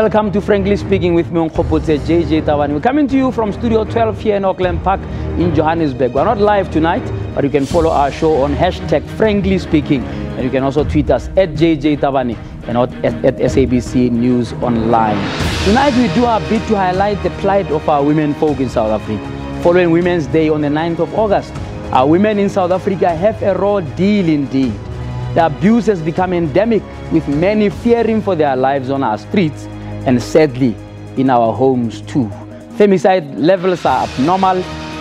Welcome to Frankly Speaking with me on Kopotse JJ Tabane. We're coming to you from Studio 12 here in Auckland Park in Johannesburg. We're not live tonight, but you can follow our show on hashtag Frankly Speaking. And you can also tweet us at JJ Tabane and at SABC News Online. Tonight we do our bit to highlight the plight of our women folk in South Africa. Following Women's Day on the 9th of August, our women in South Africa have a raw deal indeed. The abuse has become endemic, with many fearing for their lives on our streets and sadly in our homes too. Femicide levels are abnormal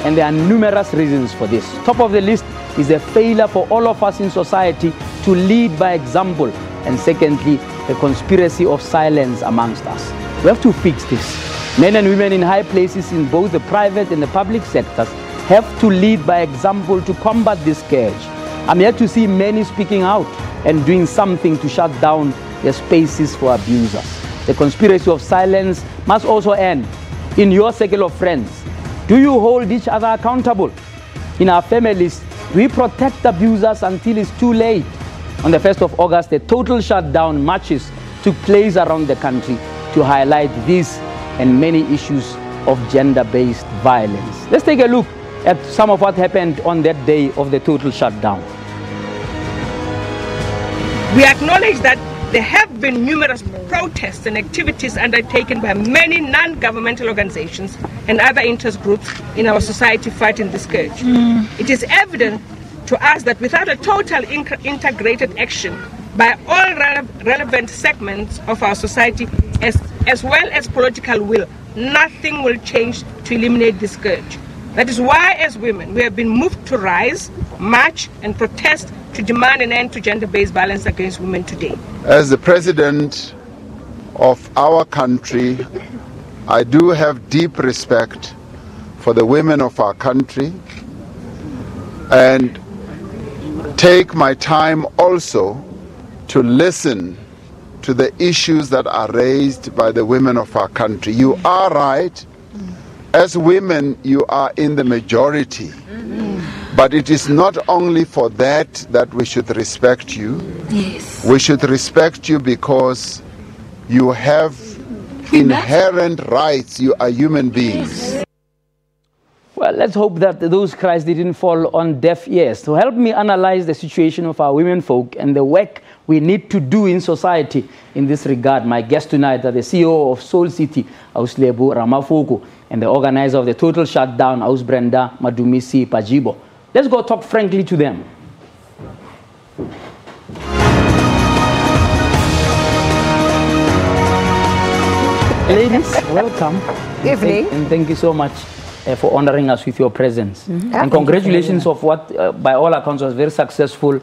and there are numerous reasons for this. Top of the list is a failure for all of us in society to lead by example, and secondly, the conspiracy of silence amongst us. We have to fix this. Men and women in high places in both the private and the public sectors have to lead by example to combat this scourge. I'm here to see many speaking out and doing something to shut down the spaces for abusers. The conspiracy of silence must also end. In your circle of friends, do you hold each other accountable? In our families, we protect abusers until it's too late. On the 1st of August, the total shutdown marches took place around the country to highlight these and many issues of gender-based violence. Let's take a look at some of what happened on that day of the total shutdown. We acknowledge that there have been numerous protests and activities undertaken by many non-governmental organizations and other interest groups in our society fighting this scourge. It is evident to us that without a total integrated action by all relevant segments of our society, as well as political will, nothing will change to eliminate this scourge. That is why, as women, we have been moved to rise, march, and protest to demand an end to gender-based violence against women today. As the president of our country, I do have deep respect for the women of our country and take my time also to listen to the issues that are raised by the women of our country. You are right. As women, you are in the majority. But it is not only for that we should respect you. Yes. We should respect you because you have inherent rights. You are human beings. Yes. Well, let's hope that those cries didn't fall on deaf ears. To help me analyze the situation of our women folk and the work we need to do in society in this regard, my guests tonight are the CEO of Soul City, Auslebu Ramafoko, and the organizer of the total shutdown, Ausbrenda Madumisi Pajibo. Let's go talk frankly to them. Ladies, welcome. Evening. And thank you so much for honoring us with your presence. And congratulations of what, by all accounts, was very successful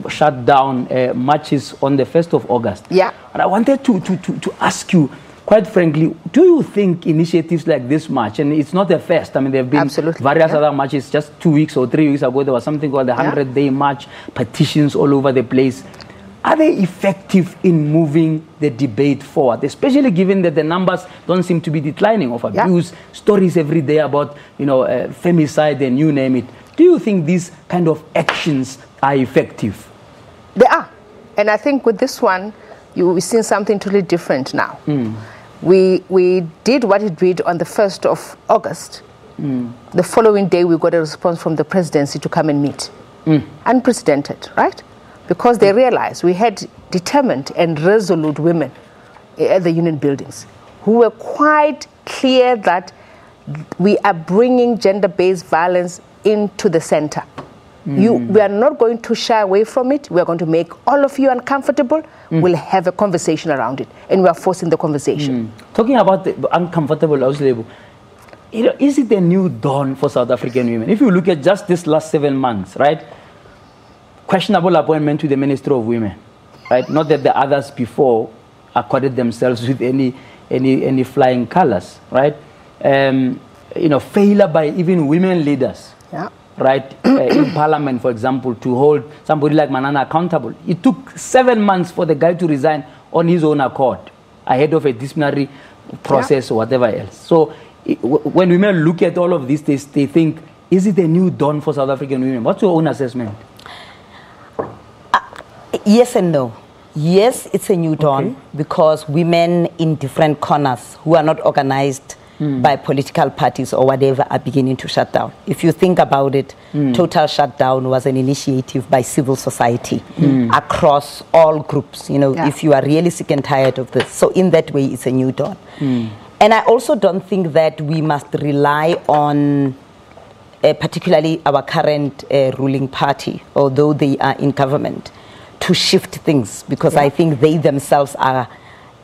shutdown marches on the 1st of August. Yeah. But I wanted to ask you, quite frankly, do you think initiatives like this march, and it's not the first, I mean, there have been various other marches, just 2 weeks or 3 weeks ago, there was something called the 100-day march, petitions all over the place. Are they effective in moving the debate forward, especially given that the numbers don't seem to be declining of abuse, stories every day about, femicide and you name it. Do you think these kind of actions are effective? They are. And I think with this one, we've seen something totally different now. We did what it did on the 1st of August. The following day, we got a response from the presidency to come and meet. Unprecedented, right? Because they realized we had determined and resolute women at the union buildings who were quite clear that we are bringing gender-based violence into the center. We are not going to shy away from it. We are going to make all of you uncomfortable. We'll have a conversation around it, and we are forcing the conversation. Talking about the uncomfortable, is it a new dawn for South African women? If you look at just this last 7 months, right? Questionable appointment to the Ministry of Women, right? Not that the others before accorded themselves with any flying colors, right? Failure by even women leaders. Right, in Parliament, for example, to hold somebody like Manana accountable. It took 7 months for the guy to resign on his own accord, ahead of a disciplinary process or whatever else. So when women look at all of this, they think, is it a new dawn for South African women? What's your own assessment? Yes and no. Yes, it's a new dawn because women in different corners who are not organized by political parties or whatever are beginning to shut down. If you think about it, Total Shutdown was an initiative by civil society across all groups, you know, if you are really sick and tired of this. So in that way, it's a new dawn. And I also don't think that we must rely on particularly our current ruling party, although they are in government, to shift things, because I think they themselves are,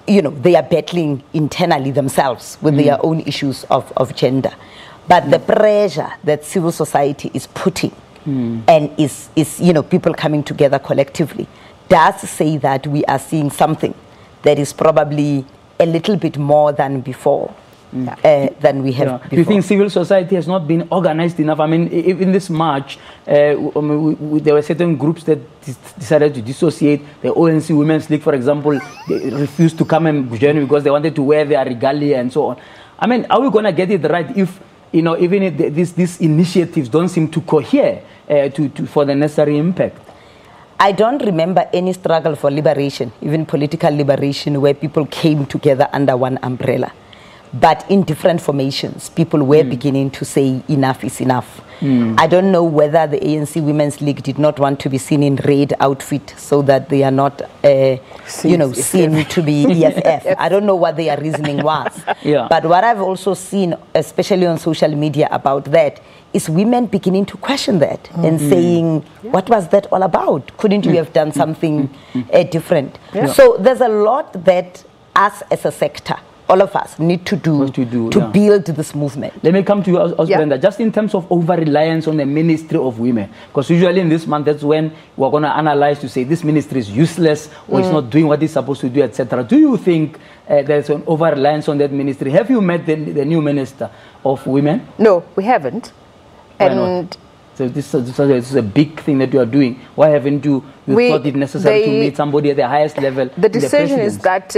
you know, they are battling internally themselves with their own issues of gender. But the pressure that civil society is putting and is, you know, people coming together collectively does say that we are seeing something that is probably a little bit more than before. Than we have before. Do you think civil society has not been organized enough? I mean, in this march, there were certain groups that decided to dissociate. The ONC Women's League, for example, they refused to come and join because they wanted to wear their regalia and so on. I mean, are we going to get it right if, you know, even if these initiatives don't seem to cohere for the necessary impact? I don't remember any struggle for liberation, even political liberation, where people came together under one umbrella. But in different formations, people were beginning to say enough is enough. I don't know whether the ANC Women's League did not want to be seen in red outfit so that they are not, you know, seen to be EFF. I don't know what their reasoning was. But what I've also seen, especially on social media about that, is women beginning to question that and saying, what was that all about? Couldn't you have done something different? So there's a lot that us as a sector, all of us need to do to build this movement. Let me come to you, Brenda, just in terms of over-reliance on the Ministry of Women, because usually in this month, that's when we're going to analyze to say this ministry is useless or it's not doing what it's supposed to do, etc. Do you think there's an over-reliance on that ministry? Have you met the new Minister of Women? No, we haven't. Why not? So this is a big thing that you are doing. Why haven't you thought it necessary to meet somebody at the highest level? The decision is that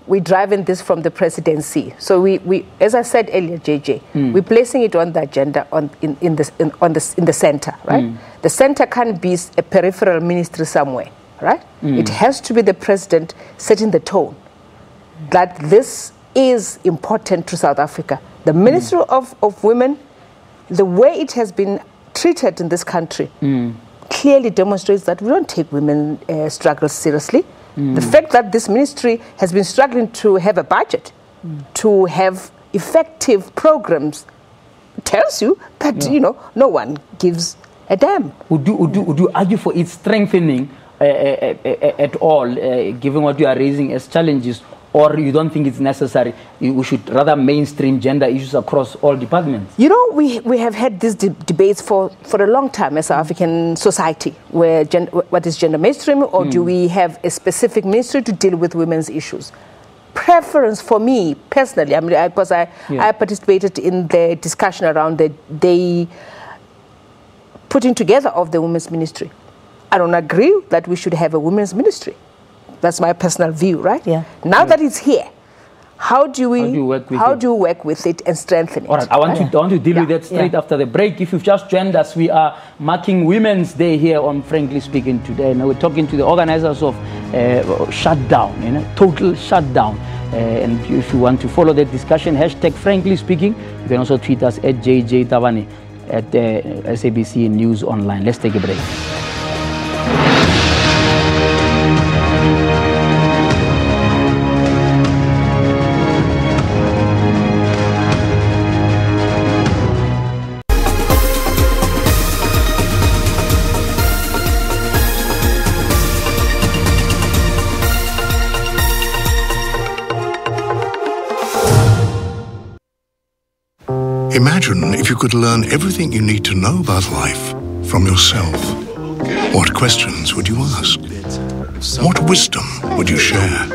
we're driving this from the presidency. So we as I said earlier, JJ, we're placing it on the agenda in the center, right? The center can't be a peripheral ministry somewhere, right? It has to be the president setting the tone that this is important to South Africa. The Ministry of Women, the way it has been treated in this country, clearly demonstrates that we don't take women's struggles seriously. The fact that this ministry has been struggling to have a budget, to have effective programs, tells you that, you know, no one gives a damn. Would you argue for its strengthening at all, given what you are raising as challenges, or you don't think it's necessary? We should rather mainstream gender issues across all departments? You know, we have had these debates for a long time as African society, where what is gender mainstream, or do we have a specific ministry to deal with women's issues? Preference for me, personally, I mean, because I participated in the discussion around the putting together of the women's ministry. I don't agree that we should have a women's ministry. That's my personal view, right? Now that it's here, how do you work with it and strengthen it? All right, I want to deal with that straight after the break. If you've just joined us, we are marking Women's Day here on Frankly Speaking today, and we're talking to the organizers of Shutdown, you know, Total Shutdown. And if you want to follow that discussion, hashtag Frankly Speaking, you can also tweet us at JJ Tavani at SABC News Online. Let's take a break. Imagine if you could learn everything you need to know about life from yourself. What questions would you ask? What wisdom would you share?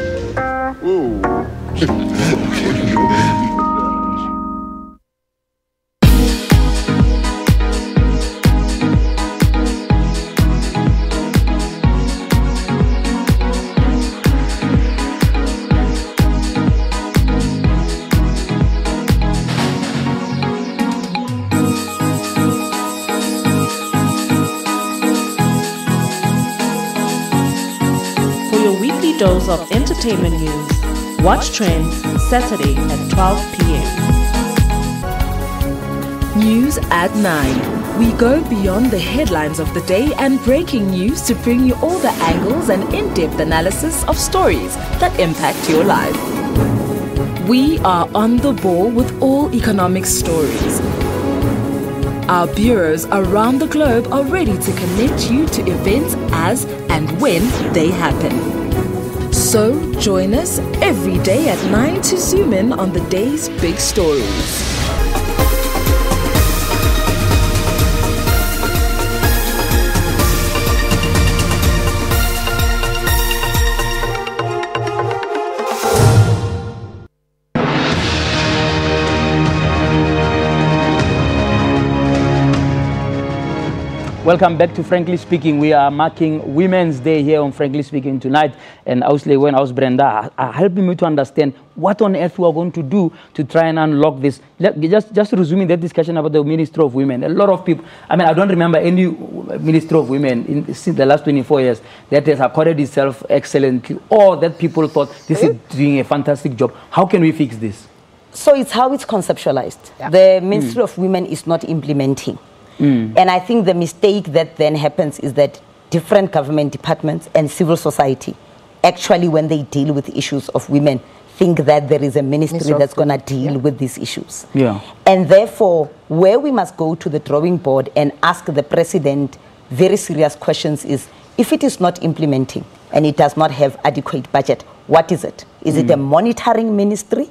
entertainment news. Watch Trends, Saturday at 12 p.m. News at 9. We go beyond the headlines of the day and breaking news to bring you all the angles and in-depth analysis of stories that impact your life. We are on the ball with all economic stories. Our bureaus around the globe are ready to connect you to events as and when they happen. So join us every day at 9 to zoom in on the day's big stories. Welcome back to Frankly Speaking. We are marking Women's Day here on Frankly Speaking tonight. And obviously, when I was Brenda, helping me to understand what on earth we are going to do to try and unlock this. Just resuming that discussion about the Ministry of Women. A lot of people, I mean, I don't remember any Ministry of Women since the last 24 years that has accorded itself excellently, or that people thought this is doing a fantastic job. How can we fix this? So it's how it's conceptualized. Yeah. The Ministry of Women is not implementing. And I think the mistake that then happens is that different government departments and civil society, actually when they deal with issues of women, think that there is a ministry that's going to deal with these issues. And therefore, where we must go to the drawing board and ask the president very serious questions is, if it is not implementing and it does not have adequate budget, what is it? Is it a monitoring ministry?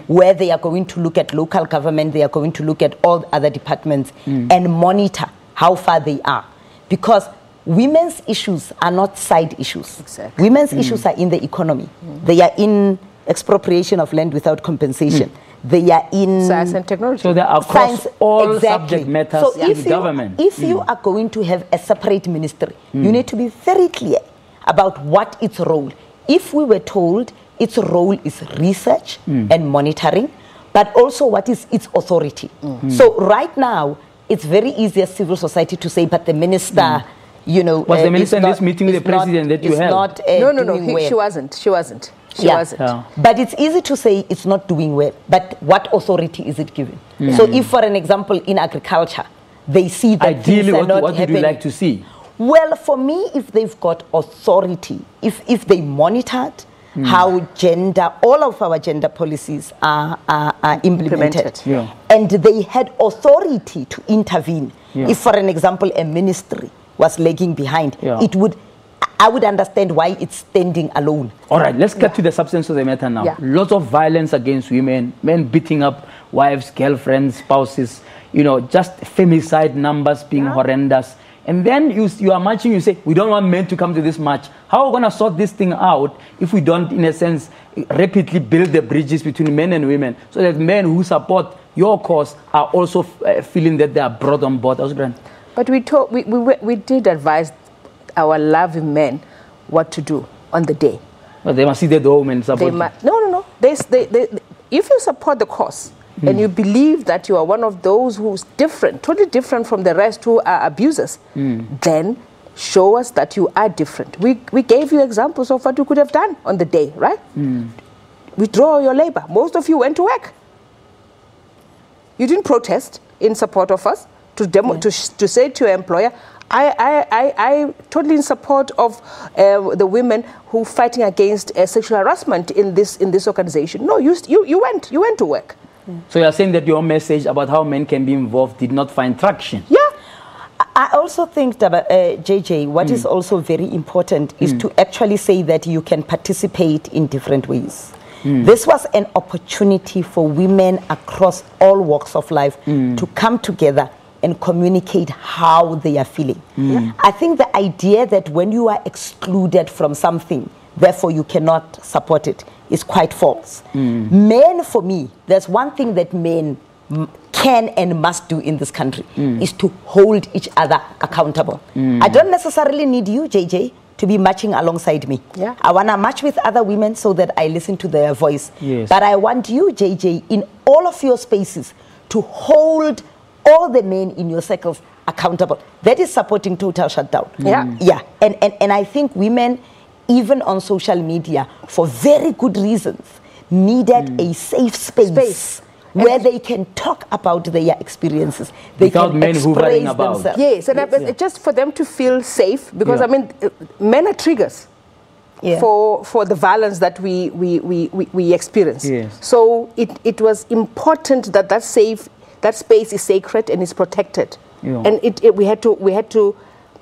Where they are going to look at local government, they are going to look at all other departments and monitor how far they are. Because women's issues are not side issues. Exactly. Women's issues are in the economy. They are in expropriation of land without compensation. They are in science and technology. So they are across all subject matters in government. If you are going to have a separate ministry, you need to be very clear about what its role. If we were told its role is research and monitoring, but also what is its authority. So right now, it's very easy as civil society to say, but the minister, you know... Was the minister in this meeting with the president that you held? No, she wasn't. She wasn't. But it's easy to say it's not doing well, but what authority is it given? So if, for an example, in agriculture, they see that ideally, what would you like to see? Well, for me, if they've got authority, if they monitored how gender, all of our gender policies are implemented. And they had authority to intervene. If, for an example, a ministry was lagging behind, I would understand why it's standing alone. All right, let's get to the substance of the matter now. Lots of violence against women, men beating up wives, girlfriends, spouses, you know, just femicide numbers being horrendous. And then you are marching, you say, we don't want men to come to this march. How are we going to sort this thing out if we don't, in a sense, rapidly build the bridges between men and women so that men who support your cause are also feeling that they are brought on board? But we did advise our loving men what to do on the day. But they must see that the women support. No. If you support the cause, and you believe that you are one of those who's different, totally different from the rest who are abusers, then show us that you are different. We gave you examples of what you could have done on the day, right? Withdraw your labor. Most of you went to work. You didn't protest in support of us to say to your employer, I totally in support of the women who are fighting against sexual harassment in this organization. No, you went to work. So you're saying that your message about how men can be involved did not find traction? Yeah. I also think that, JJ, what is also very important is to actually say that you can participate in different ways. This was an opportunity for women across all walks of life to come together and communicate how they are feeling. I think the idea that when you are excluded from something, therefore you cannot support it, is quite false. Men, for me, there's one thing that men can and must do in this country is to hold each other accountable. I don't necessarily need you, JJ, to be marching alongside me. I want to march with other women so that I listen to their voice. But I want you, JJ, in all of your spaces to hold all the men in your circles accountable. That is supporting total shutdown. And I think women even on social media, for very good reasons, needed a safe space. Where they can talk about their experiences. They Without can men express hovering about. themselves. Yes, and just for them to feel safe, because I mean, men are triggers for the violence that we experience. Yes. So it was important that that space is sacred and is protected, and we had to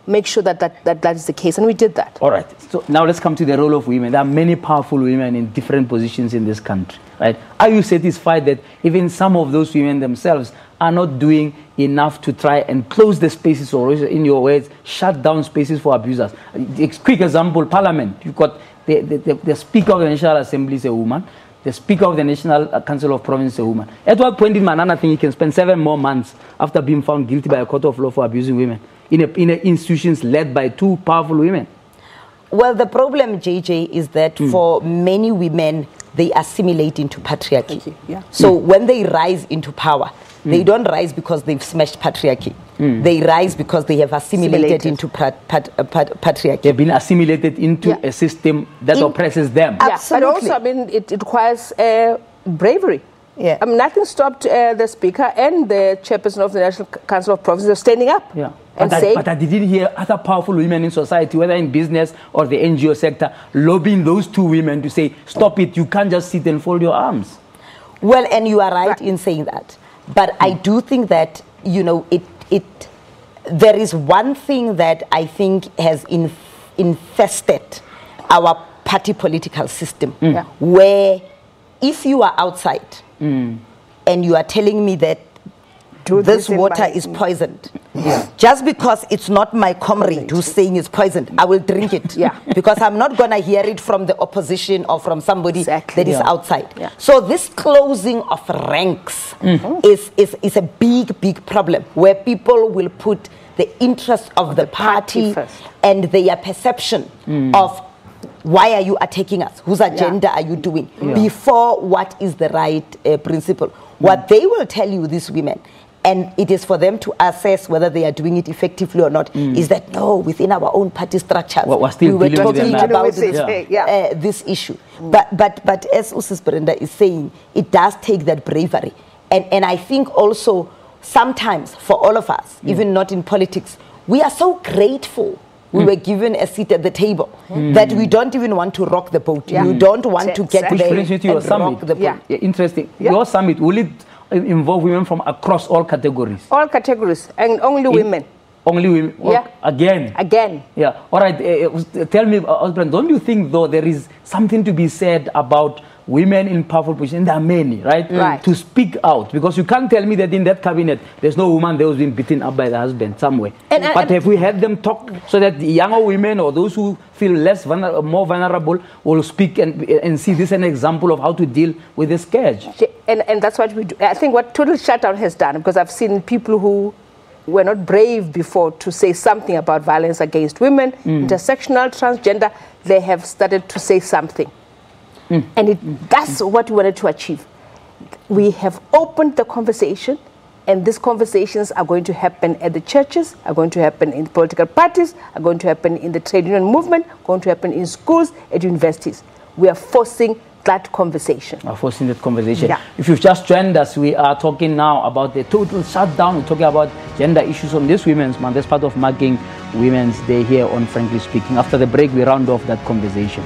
make sure that is the case, and we did that. All right. So now let's come to the role of women. There are many powerful women in different positions in this country, right? Are you satisfied that even some of those women themselves are not doing enough to try and close the spaces, or in your words, shut down spaces for abusers? A quick example, Parliament. You've got the Speaker of the National Assembly is a woman. The Speaker of the National Council of Province is a woman. At what point in Manana think he can spend 7 more months after being found guilty by a court of law for abusing women in institutions led by 2 powerful women? Well, the problem, JJ, is that for many women, they assimilate into patriarchy. So when they rise into power, they don't rise because they've smashed patriarchy. They rise because they have assimilated into patriarchy. They've been assimilated into a system that oppresses them. Absolutely. But also, I mean, it requires bravery. Yeah. I mean, nothing stopped the Speaker and the Chairperson of the National Council of Provinces of standing up. Yeah. And But I didn't hear other powerful women in society, whether in business or the NGO sector, lobbying those 2 women to say, stop it, you can't just sit and fold your arms. Well, and you are right in saying that. But I do think that, there is one thing that I think has infested our party political system, where if you are outside and you are telling me that this water is poisoned, just because it's not my comrade who's saying it's poisoned, I will drink it. Because I'm not going to hear it from the opposition or from somebody that is outside. So this closing of ranks is a big problem, where people will put the interest of the party first, and their perception of why are you attacking us, whose agenda are you doing, before what is the right principle. What they will tell you, these women, and it is for them to assess whether they are doing it effectively or not, is that no, within our own party structures, we were talking about this issue. But as Usis Brenda is saying, it does take that bravery. And I think also sometimes for all of us, even not in politics, we are so grateful we were given a seat at the table that we don't even want to rock the boat. You don't want to get there and rock the boat. Interesting. Your summit, will it involve women from across all categories? All categories, and only women. Only women? Again? Yeah. All right. Tell me, husband, don't you think, though, there is something to be said about women in powerful positions? There are many, right? To speak out. Because you can't tell me that in that cabinet, there's no woman there who's been beaten up by the husband somewhere. But have we had them talk so that the younger women or those who feel more vulnerable will speak and see this as an example of how to deal with this scourge? And that's what we do. I think what Total Shutdown has done, because I've seen people who were not brave before to say something about violence against women, intersectional, transgender, they have started to say something. And that's what we wanted to achieve. We have opened the conversation, and these conversations are going to happen at the churches, are going to happen in political parties, are going to happen in the trade union movement, going to happen in schools, at universities. We are forcing that conversation. If you've just joined us, we are talking now about the total shutdown. We're talking about gender issues on this Women's Month. That's part of marking Women's Day here on Frankly Speaking. After the break, we round off that conversation.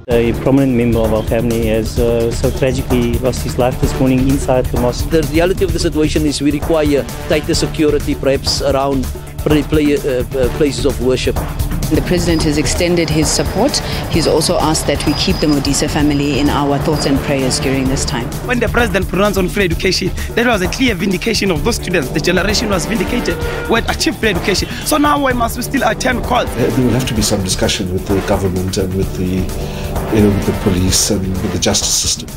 A prominent member of our family has so tragically lost his life this morning inside the mosque. The reality of the situation is we require tighter security, perhaps around places of worship. The President has extended his support. He's also asked that we keep the Modise family in our thoughts and prayers during this time. When the President pronounced on free education, that was a clear vindication of those students. The generation was vindicated, we had achieved free education. So now why must we still attend calls? There will have to be some discussion with the government and with the, with the police and with the justice system.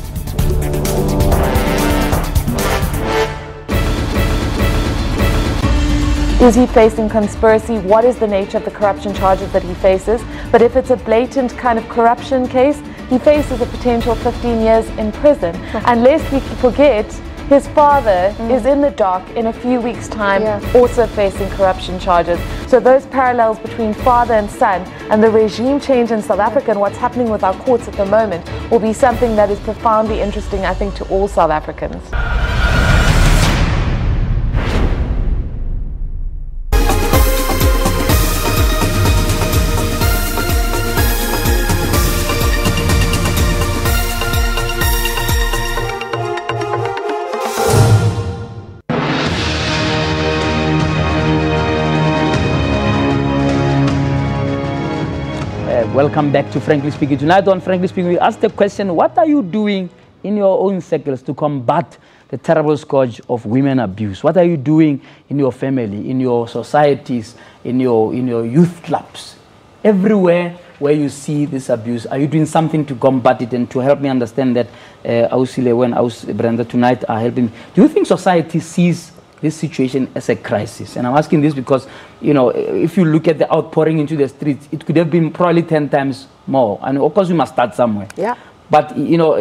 Is he facing conspiracy? What is the nature of the corruption charges that he faces? But if it's a blatant kind of corruption case, he faces a potential 15 years in prison. And lest we forget, his father is in the dock in a few weeks' time, also facing corruption charges. So those parallels between father and son and the regime change in South Africa and what's happening with our courts at the moment will be something that is profoundly interesting, I think, to all South Africans. Welcome back to Frankly Speaking. Tonight on Frankly Speaking, we ask the question, what are you doing in your own circles to combat the terrible scourge of women abuse? What are you doing in your family, in your societies, in your youth clubs? Everywhere where you see this abuse, are you doing something to combat it? And to help me understand that, Ausile and Brenda tonight are helping. Do you think society sees this situation as a crisis? And I'm asking this because, you know, if you look at the outpouring into the streets, it could have been probably 10 times more. And of course, we must start somewhere. Yeah. But, you know,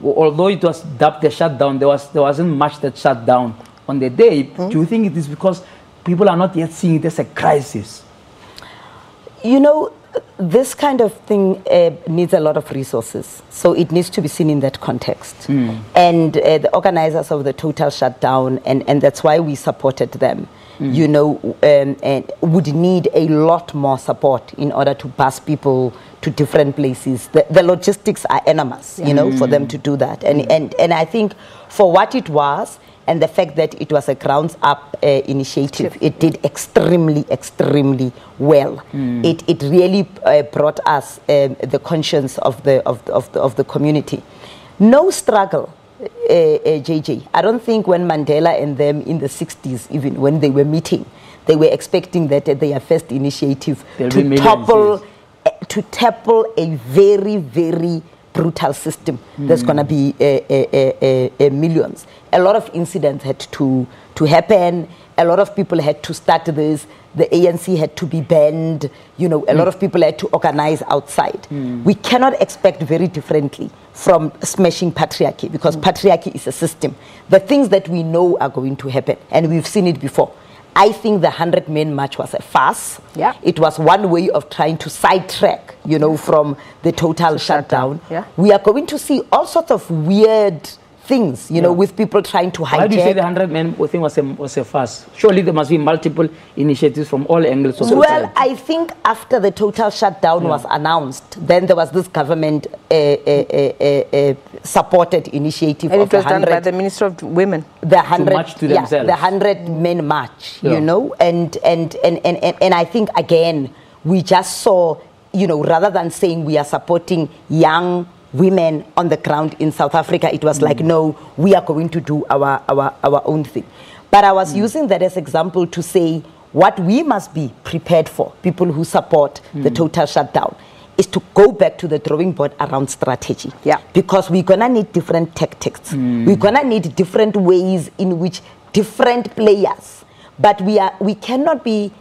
although it was dubbed the shutdown, there wasn't much that shut down on the day. Do you think it is because people are not yet seeing it as a crisis? You know, this kind of thing needs a lot of resources, so it needs to be seen in that context. And the organizers of the total shutdown, and that's why we supported them, you know, and would need a lot more support in order to bus people to different places. The logistics are enormous, you know, for them to do that. And I think for what it was, and the fact that it was a grounds-up initiative, it did extremely, extremely well. It really brought us the conscience of the community. No struggle, JJ. I don't think when Mandela and them in the 60s, even when they were meeting, they were expecting that their first initiative to topple a very, very brutal system that's going to be millions. A lot of incidents had to happen. A lot of people had to start this. The ANC had to be banned. You know, a lot of people had to organize outside. We cannot expect very differently from smashing patriarchy, because patriarchy is a system. The things that we know are going to happen, and we've seen it before. I think the 100-men march was a farce. Yeah. It was one way of trying to sidetrack, you know, from the total shutdown. Yeah. We are going to see all sorts of weird things, you know, with people trying to hijack. Why do you say the 100-men thing was a farce? Surely there must be multiple initiatives from all angles of society. Well, I think after the total shutdown was announced, then there was this government supported initiative and of it was done by the Minister of Women. The 100, march to themselves. The 100-men march, you know, and I think again we just saw, you know, rather than saying we are supporting young women on the ground in South Africa, it was like, no, we are going to do our own thing. But I was using that as example to say what we must be prepared for, people who support the total shutdown, is to go back to the drawing board around strategy. Yeah. Because we're going to need different tactics. We're going to need different ways in which different players, but we cannot be,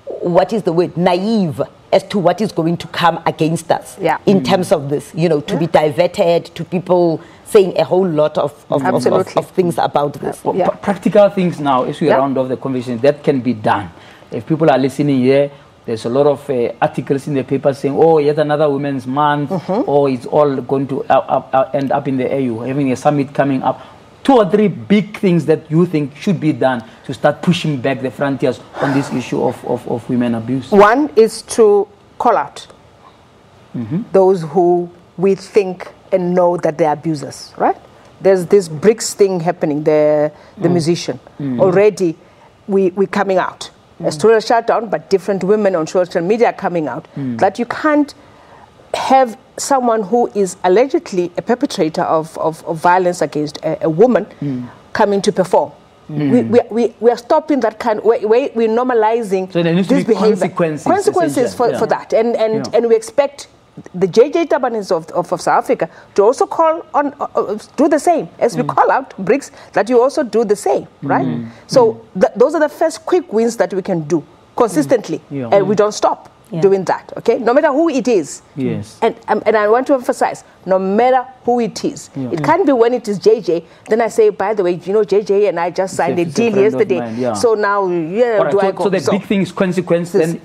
what is the word, naive as to what is going to come against us in terms of this, you know, to be diverted, to people saying a whole lot of things about this. Practical things now, as we round off the conversation, that can be done. If people are listening here, there's a lot of articles in the paper saying, oh, yet another Women's Month, or it's all going to end up in the AU, having a summit coming up. 2 or 3 big things that you think should be done to start pushing back the frontiers on this issue of women abuse? One is to call out those who we think and know that they're abusers, right? There's this BRICS thing happening, the musician. Already we're coming out. As total shutdown, but different women on social media are coming out. That you can't have someone who is allegedly a perpetrator of violence against a woman coming to perform. We are stopping that kind of way. We're normalizing so there needs this to be behavior. Consequences for that. And we expect the JJ Tabanis of South Africa to also call on, do the same. As we call out BRICS, that you also do the same, right? So those are the first quick wins that we can do consistently, and we don't stop doing that, okay? No matter who it is. Yes. And I want to emphasize, no matter who it is. It can't be when it is JJ, then I say, by the way, you know, JJ and I just signed a deal yesterday. So now, do I go? So the big thing is consequence. Then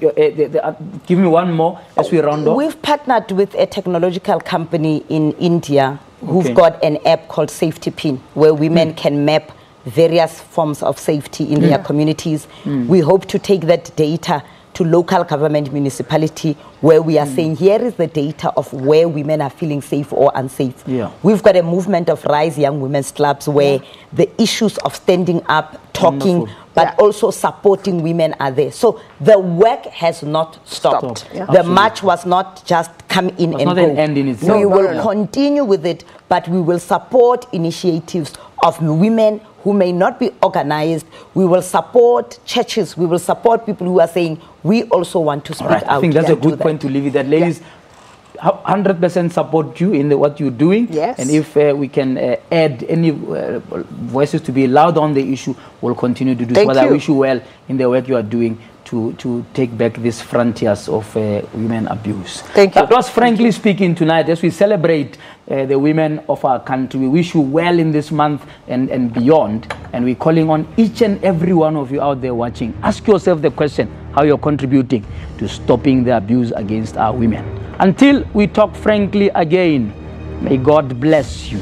give me one more as we round off. We've partnered with a technological company in India who've got an app called Safety Pin, where women can map various forms of safety in their communities. We hope to take that data to local government municipality, where we are saying, here is the data of where women are feeling safe or unsafe. We've got a movement of Rise Young Women's Clubs where the issues of standing up, talking, but also supporting women are there. So the work has not stopped. The march was not just come in and go. An end in itself. No, we will continue with it, but we will support initiatives of women who may not be organized. We will support churches. We will support people who are saying, we also want to speak out. I think that's a good point to leave it. That ladies, 100% support you in what you're doing. Yes. And if we can add any voices to be loud on the issue, we'll continue to do so. But I wish you well in the work you are doing to take back these frontiers of women abuse. Thank you. That was Frankly Speaking tonight as we celebrate the women of our country. We wish you well in this month and beyond. And we're calling on each and every one of you out there watching. Ask yourself the question, how you're contributing to stopping the abuse against our women. Until we talk frankly again, may God bless you.